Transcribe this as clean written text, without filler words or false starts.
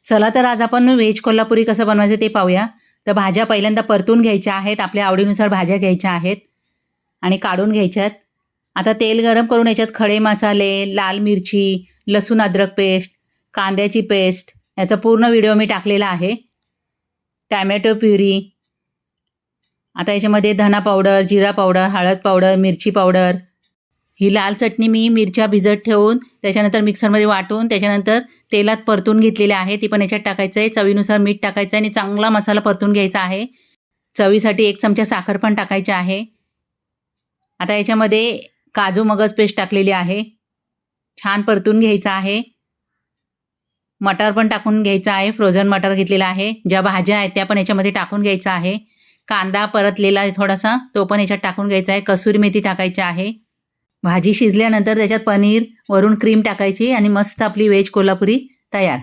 चला तर आज आपण व्हेज कोल्हापुरी कसं बनवायचं ते पाहूया. तर भाज्या पहिल्यांदा परतून घ्यायच्या आहेत. आपल्या आवडीनुसार भाज्या घ्यायच्या आहेत आणि काढून घ्यायच्यात. आता तेल गरम करून याच्यात खडे मसाले, लाल मिरची, लसूण अद्रक पेस्ट, कांद्याची पेस्ट याचा पूर्ण व्हिडिओ मी टाकलेला आहे. Tomato puree. आता याच्यामध्ये धना पावडर, जिरा पावडर, हळद पावडर, मिरची पावडर. ही लाल चटणी मी मिरच्या भिजत ठेवून त्याच्यानंतर मिक्सरमध्ये वाटून त्याच्यानंतर तेलात परतून घेतलेली आहे. ती पण याच्यात टाकायचं आहे. चवीनुसार मीठ टाकायचं आहे आणि चांगला मसाला परतून घ्यायचा आहे. चवीसाठी 1 चमचा साखर पण टाकायची आहे. आता याच्यामध्ये काजू मगज पेस्ट टाकलेली आहे. छान परतून घ्यायचं आहे. मटार पण टाकून घ्यायचा आहे. फ्रोझन मटार घेतलेला आहे. ज्या भाज्या आहेत त्या पण याच्यामध्ये टाकून घ्यायचा आहे. कांदा परतलेला आहे थोडासा, तो पण याच्यात टाकून घ्यायचा आहे. कसुरी मेथी टाकायची आहे. भाजी शिजल्यानंतर त्याच्यात पनीर, वरून क्रीम टाकायची आणि मस्त आपली व्हेज कोल्हापुरी तयार.